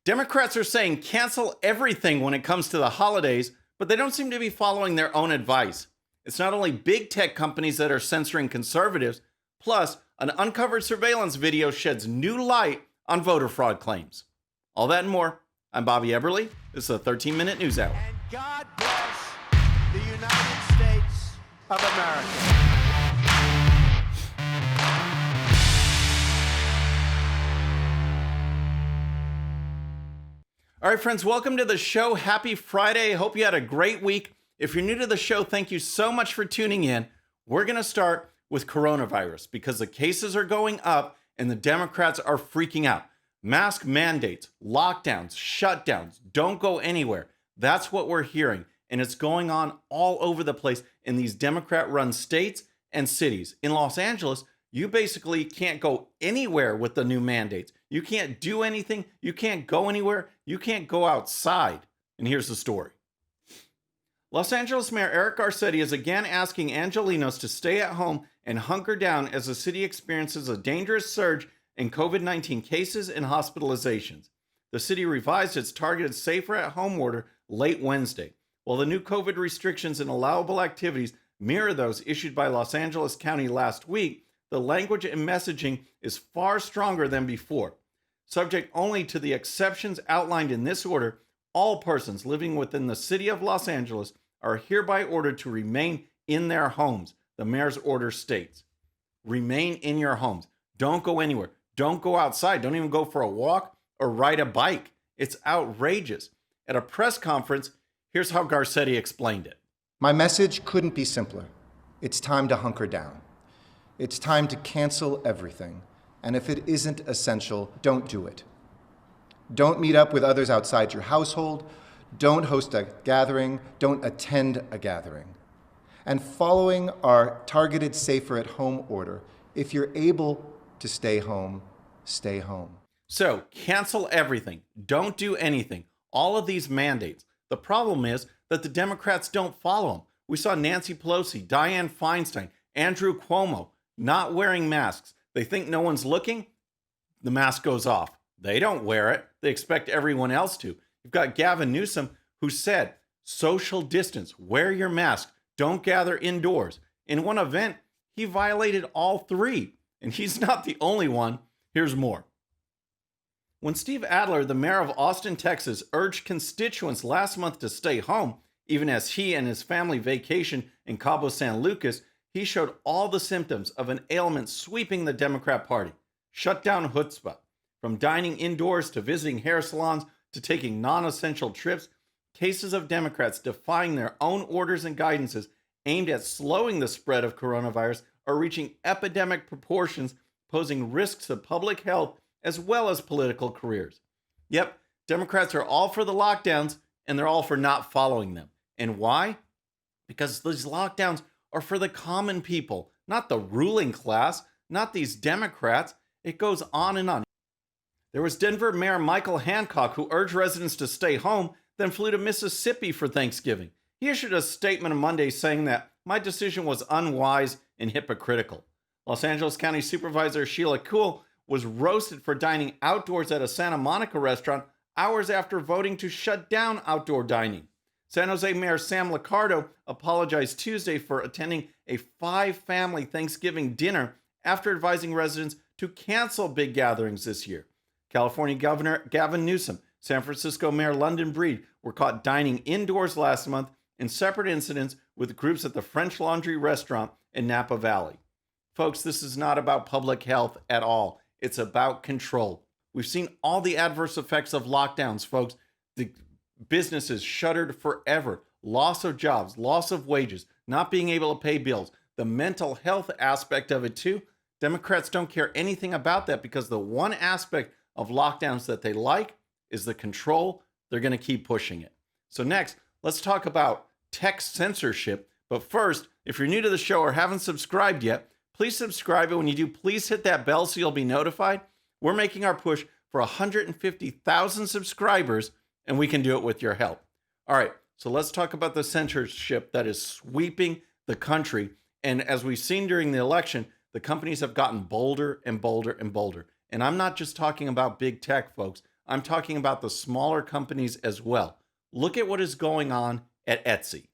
Democrats are saying cancel everything when it comes to the holidays, but they don't seem to be following their own advice. It's not only big tech companies that are censoring conservatives, plus, an uncovered surveillance video sheds new light on voter fraud claims. All that and more. I'm Bobby Eberle. This is a 13-minute news hour. And God bless the United States of America. All right, friends, welcome to the show. Happy Friday. Hope you had a great week. If you're new to the show, thank you so much for tuning in. We're going to start with coronavirus because the cases are going up and the Democrats are freaking out. Mask mandates, lockdowns, shutdowns, don't go anywhere. That's what we're hearing. And it's going on all over the place in these Democrat-run states and cities. In Los Angeles, you basically can't go anywhere with the new mandates. You can't do anything. You can't go anywhere. You can't go outside. And here's the story. Los Angeles Mayor Eric Garcetti is again asking Angelenos to stay at home and hunker down as the city experiences a dangerous surge in COVID-19 cases and hospitalizations. The city revised its targeted safer at home order late Wednesday. While the new COVID restrictions and allowable activities mirror those issued by Los Angeles County last week, the language and messaging is far stronger than before. Subject only to the exceptions outlined in this order, all persons living within the city of Los Angeles are hereby ordered to remain in their homes. The mayor's order states, remain in your homes. Don't go anywhere. Don't go outside. Don't even go for a walk or ride a bike. It's outrageous. At a press conference, here's how Garcetti explained it. My message couldn't be simpler. It's time to hunker down. It's time to cancel everything. And if it isn't essential, don't do it. Don't meet up with others outside your household. Don't host a gathering. Don't attend a gathering. And following our targeted safer at home order, if you're able to stay home, stay home. So cancel everything. Don't do anything. All of these mandates. The problem is that the Democrats don't follow them. We saw Nancy Pelosi, Dianne Feinstein, Andrew Cuomo not wearing masks. They think no one's looking. The mask goes off. They don't wear it. They expect everyone else to. You've got Gavin Newsom who said, social distance, wear your mask, don't gather indoors. In one event, he violated all three. And he's not the only one. Here's more. When Steve Adler, the mayor of Austin, Texas, urged constituents last month to stay home, even as he and his family vacationed in Cabo San Lucas, he showed all the symptoms of an ailment sweeping the Democrat Party. Shutdown chutzpah. From dining indoors to visiting hair salons to taking non-essential trips, cases of Democrats defying their own orders and guidances aimed at slowing the spread of coronavirus are reaching epidemic proportions, posing risks to public health as well as political careers. Yep, Democrats are all for the lockdowns, and they're all for not following them. And why? Because these lockdowns are for the common people, not the ruling class, not these Democrats. It goes on and on. There was Denver Mayor Michael Hancock, who urged residents to stay home, then flew to Mississippi for Thanksgiving. He issued a statement on Monday saying that my decision was unwise and hypocritical. Los Angeles County Supervisor Sheila Kuhl was roasted for dining outdoors at a Santa Monica restaurant hours after voting to shut down outdoor dining. San Jose Mayor Sam Liccardo apologized Tuesday for attending a 5-family Thanksgiving dinner after advising residents to cancel big gatherings this year. California Governor Gavin Newsom, San Francisco Mayor London Breed were caught dining indoors last month in separate incidents with groups at the French Laundry restaurant in Napa Valley. Folks, this is not about public health at all. It's about control. We've seen all the adverse effects of lockdowns, folks. The businesses shuttered forever. Loss of jobs, loss of wages, not being able to pay bills. The mental health aspect of it too. Democrats don't care anything about that because the one aspect of lockdowns that they like is the control. They're going to keep pushing it. So next, let's talk about tech censorship. But first, if you're new to the show or haven't subscribed yet, please subscribe. And when you do, please hit that bell so you'll be notified. We're making our push for 150,000 subscribers, and we can do it with your help. All right, so let's talk about the censorship that is sweeping the country. And as we've seen during the election, the companies have gotten bolder and bolder and bolder. And I'm not just talking about big tech, folks. I'm talking about the smaller companies as well. Look at what is going on at Etsy.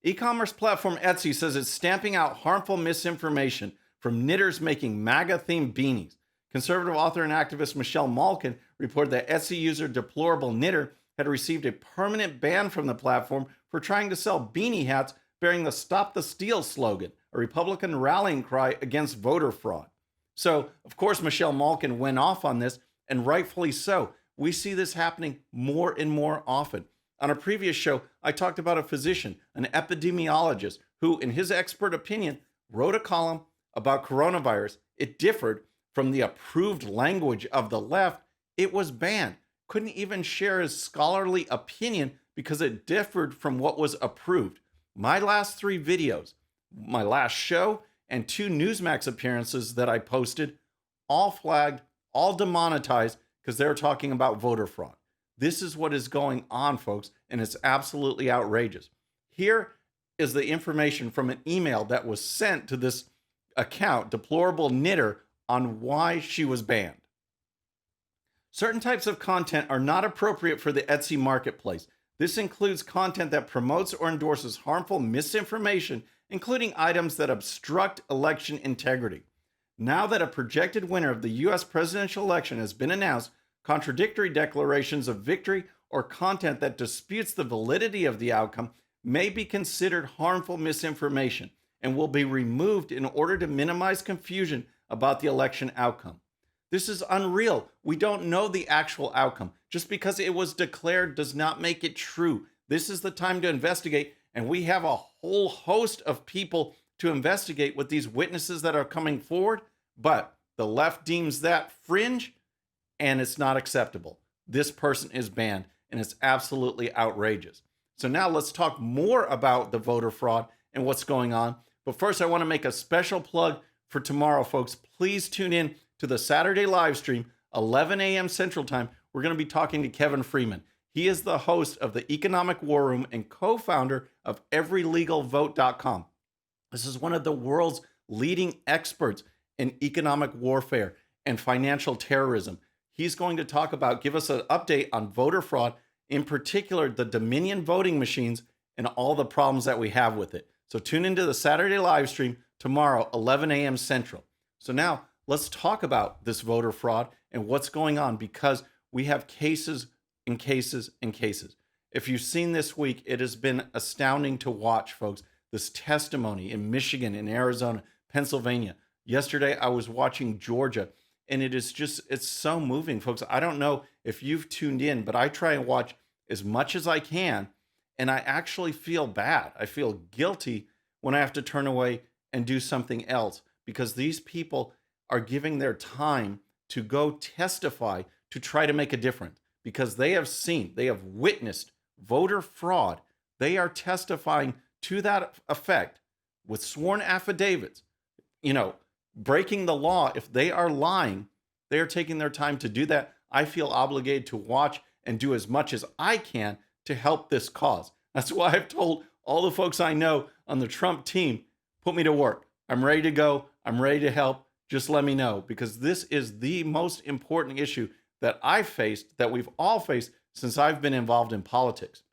E-commerce platform Etsy says it's stamping out harmful misinformation from knitters making MAGA-themed beanies. Conservative author and activist Michelle Malkin reported that Etsy user Deplorable Knitter had received a permanent ban from the platform for trying to sell beanie hats bearing the Stop the Steal slogan, a Republican rallying cry against voter fraud. So, of course, Michelle Malkin went off on this, and rightfully so. We see this happening more and more often. On a previous show, I talked about a physician, an epidemiologist, who, in his expert opinion, wrote a column about coronavirus. It differed from the approved language of the left. It was banned. Couldn't even share his scholarly opinion because it differed from what was approved. My last 3 videos, my last show, and 2 Newsmax appearances that I posted, all flagged, all demonetized because they're talking about voter fraud. This is what is going on, folks, and it's absolutely outrageous. Here is the information from an email that was sent to this account, Deplorable Knitter, on why she was banned. Certain types of content are not appropriate for the Etsy marketplace. This includes content that promotes or endorses harmful misinformation, including items that obstruct election integrity. Now that a projected winner of the U.S. presidential election has been announced, contradictory declarations of victory or content that disputes the validity of the outcome may be considered harmful misinformation and will be removed in order to minimize confusion about the election outcome. This is unreal. We don't know the actual outcome. Just because it was declared does not make it true. This is the time to investigate, and we have a whole host of people to investigate with these witnesses that are coming forward, but the left deems that fringe, and it's not acceptable. This person is banned, and it's absolutely outrageous. So now let's talk more about the voter fraud and what's going on. But first, I want to make a special plug for tomorrow, folks. Please tune in to the Saturday live stream, 11 a.m. Central Time. We're going to be talking to Kevin Freeman. He is the host of the Economic War Room and co-founder of EveryLegalVote.com. This is one of the world's leading experts in economic warfare and financial terrorism. He's going to give us an update on voter fraud, in particular the Dominion voting machines and all the problems that we have with it. So tune into the Saturday live stream tomorrow, 11 a.m. Central. So now let's talk about this voter fraud and what's going on, because we have cases and cases and cases. If you've seen this week, it has been astounding to watch, folks. This testimony in Michigan, in Arizona, Pennsylvania. Yesterday, I was watching Georgia, and it's so moving, folks. I don't know if you've tuned in, but I try and watch as much as I can, and I actually feel bad. I feel guilty when I have to turn away and do something else, because these people are giving their time to go testify to try to make a difference, because they have witnessed voter fraud. They are testifying to that effect with sworn affidavits, breaking the law. If they are lying, they are taking their time to do that. I feel obligated to watch and do as much as I can to help this cause. That's why I've told all the folks I know on the Trump team, put me to work. I'm ready to go. I'm ready to help. Just let me know, because this is the most important issue that I've faced, that we've all faced since I've been involved in politics.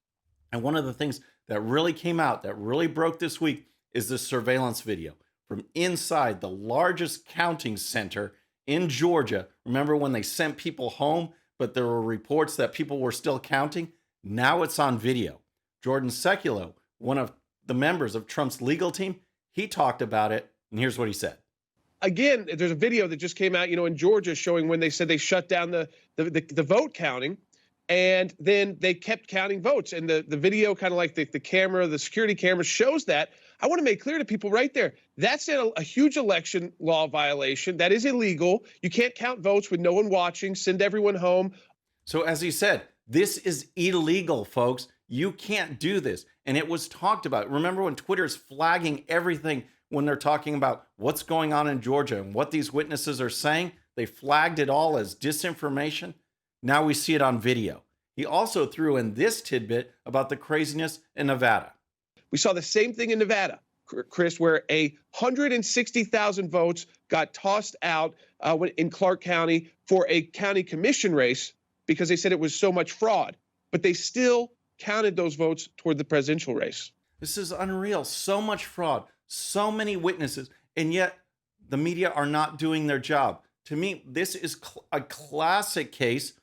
And one of the things that really came out, that really broke this week, is this surveillance video from inside the largest counting center in Georgia. Remember when they sent people home, but there were reports that people were still counting? Now it's on video. Jordan Sekulow, one of the members of Trump's legal team, he talked about it, and here's what he said. Again, there's a video that just came out, in Georgia, showing when they said they shut down the vote counting, and then they kept counting votes. And the video, kind of like the camera, the security camera, shows that. I want to make clear to people right there, that's a huge election law violation. That is illegal. You can't count votes with no one watching, send everyone home. So as he said, this is illegal, folks. You can't do this. And it was talked about. Remember when Twitter's flagging everything when they're talking about what's going on in Georgia and what these witnesses are saying? They flagged it all as disinformation. Now we see it on video. He also threw in this tidbit about the craziness in Nevada. We saw the same thing in Nevada, Chris, where 160,000 votes got tossed out in Clark County for a county commission race. because they said it was so much fraud, but they still counted those votes toward the presidential race. This is unreal. So much fraud, so many witnesses, and yet the media are not doing their job. To me, this is a classic case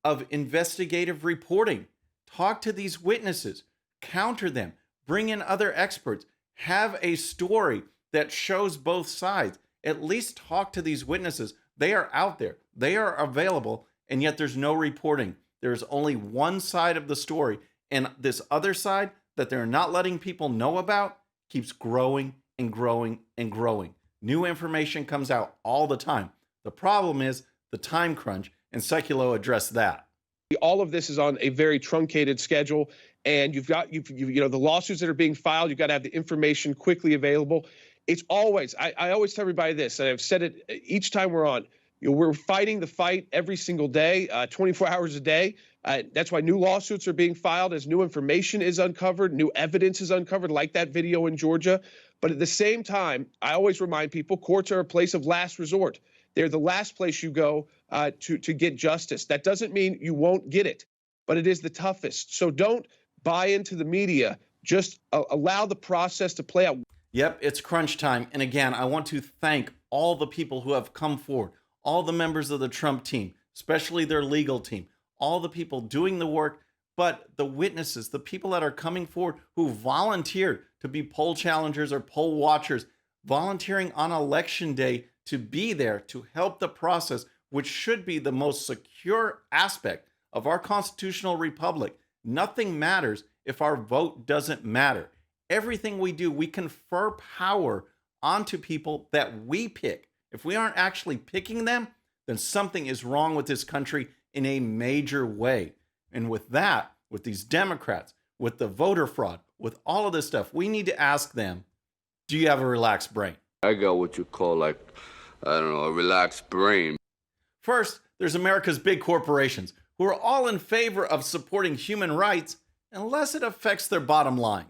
of investigative reporting. Talk to these witnesses, counter them, bring in other experts, have a story that shows both sides. At least talk to these witnesses. They are out there, they are available, and yet there's no reporting. There's only one side of the story, and this other side that they're not letting people know about keeps growing and growing and growing. New information comes out all the time. The problem is the time crunch, and Sekulow addressed that. All of this is on a very truncated schedule, and you've got the lawsuits that are being filed. You've got to have the information quickly available. It's always, I always tell everybody this, and I've said it each time we're on. We're fighting the fight every single day, 24 hours a day. That's why new lawsuits are being filed as new information is uncovered, new evidence is uncovered, like that video in Georgia. But at the same time, I always remind people courts are a place of last resort. They're the last place you go to get justice. That doesn't mean you won't get it, but it is the toughest. So don't buy into the media. Just allow the process to play out. Yep, it's crunch time. And again, I want to thank all the people who have come forward, all the members of the Trump team, especially their legal team, all the people doing the work, but the witnesses, the people that are coming forward who volunteered to be poll challengers or poll watchers, volunteering on election day to be there to help the process, which should be the most secure aspect of our constitutional republic. Nothing matters if our vote doesn't matter. Everything we do, we confer power onto people that we pick. If we aren't actually picking them, then something is wrong with this country in a major way. And with that, with these Democrats, with the voter fraud, with all of this stuff, we need to ask them, do you have a relaxed brain? I got what you call, I don't know, a relaxed brain. First, there's America's big corporations who are all in favor of supporting human rights unless it affects their bottom line.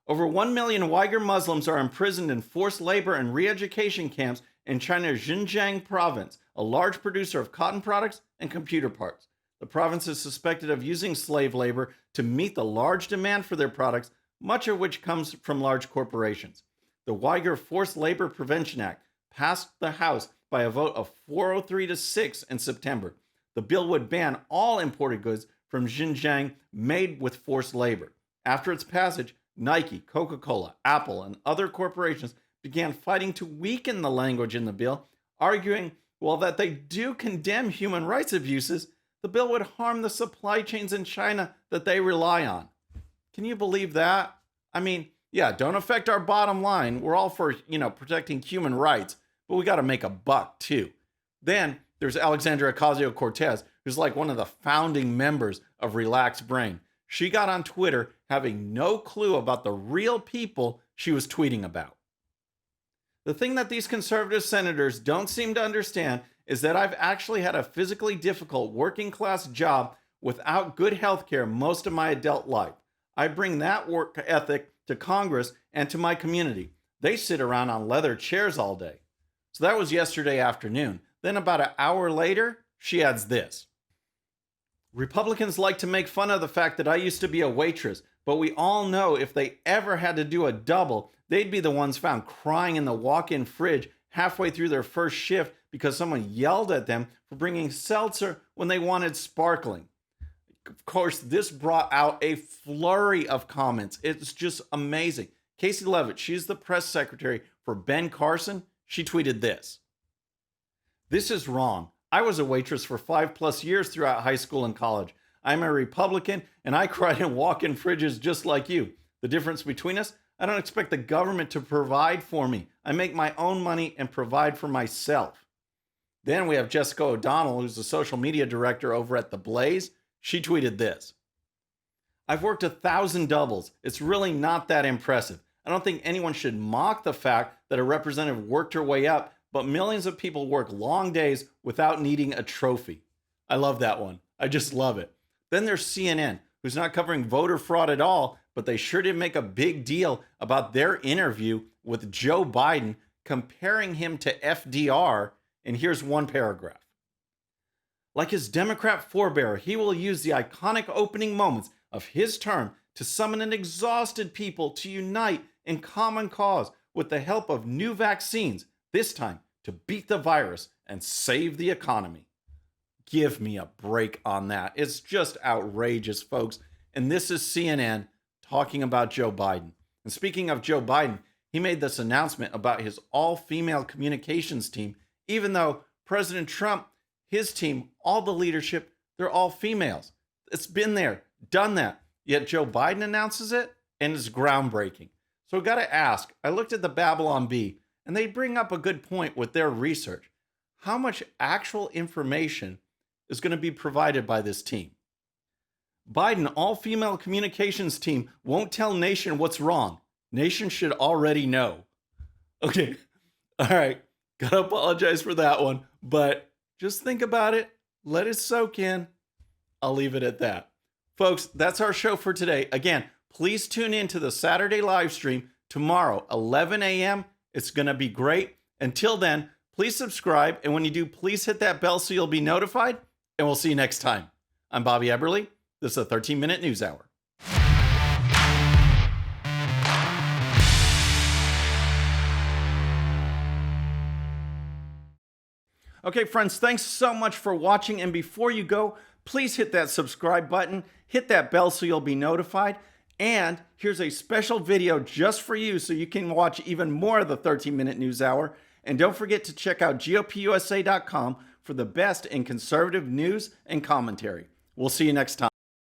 Over 1 million Uyghur Muslims are imprisoned in forced labor and re-education camps in China's Xinjiang province, a large producer of cotton products and computer parts. The province is suspected of using slave labor to meet the large demand for their products, much of which comes from large corporations. The Uyghur Forced Labor Prevention Act passed the House by a vote of 403 to 6 in September. The bill would ban all imported goods from Xinjiang made with forced labor. After its passage, Nike, Coca-Cola, Apple, and other corporations began fighting to weaken the language in the bill, arguing, while that they do condemn human rights abuses, the bill would harm the supply chains in China that they rely on. Can you believe that? I mean, yeah, don't affect our bottom line. We're all for, protecting human rights, but we got to make a buck too. Then there's Alexandria Ocasio-Cortez, who's like one of the founding members of Relaxed Brain. She got on Twitter having no clue about the real people she was tweeting about. The thing that these conservative senators don't seem to understand is that I've actually had a physically difficult working class job without good health care most of my adult life. I bring that work ethic to Congress and to my community. They sit around on leather chairs all day. So that was yesterday afternoon. Then about an hour later, she adds this. Republicans like to make fun of the fact that I used to be a waitress, but we all know if they ever had to do a double, they'd be the ones found crying in the walk-in fridge halfway through their first shift because someone yelled at them for bringing seltzer when they wanted sparkling. Of course, this brought out a flurry of comments. It's just amazing. Casey Levitt, she's the press secretary for Ben Carson. She tweeted this. This is wrong. I was a waitress for 5+ years throughout high school and college. I'm a Republican, and I cried in walk-in fridges just like you. The difference between us, I don't expect the government to provide for me. I make my own money and provide for myself. Then we have Jessica O'Donnell, who's the social media director over at The Blaze. She tweeted this. I've worked 1,000 doubles. It's really not that impressive. I don't think anyone should mock the fact that a representative worked her way up, but millions of people work long days without needing a trophy. I love that one. I just love it. Then there's CNN, who's not covering voter fraud at all, but they sure did make a big deal about their interview with Joe Biden, comparing him to FDR. And here's one paragraph. Like his Democrat forebear, he will use the iconic opening moments of his term to summon an exhausted people to unite in common cause with the help of new vaccines, this time to beat the virus and save the economy. Give me a break on that. It's just outrageous, folks. And this is CNN talking about Joe Biden. And speaking of Joe Biden, he made this announcement about his all-female communications team, even though President Trump, his team, all the leadership, they're all females. It's been there, done that. Yet Joe Biden announces it, and it's groundbreaking. So I got to ask, I looked at the Babylon Bee, and they bring up a good point with their research. How much actual information is going to be provided by this team? Biden all-female communications team won't tell Nation what's wrong. Nation should already know. Okay, all right, gotta apologize for that one, but just think about it, let it soak in. I'll leave it at that. Folks, that's our show for today. Again, please tune in to the Saturday live stream tomorrow, 11 a.m. It's gonna be great. Until then, please subscribe, and when you do, please hit that bell so you'll be notified, and we'll see you next time. I'm Bobby Eberle. This is a 13-minute news hour. Okay, friends, thanks so much for watching. And before you go, please hit that subscribe button, hit that bell so you'll be notified. And here's a special video just for you so you can watch even more of the 13-minute news hour. And don't forget to check out GOPUSA.com for the best in conservative news and commentary. We'll see you next time.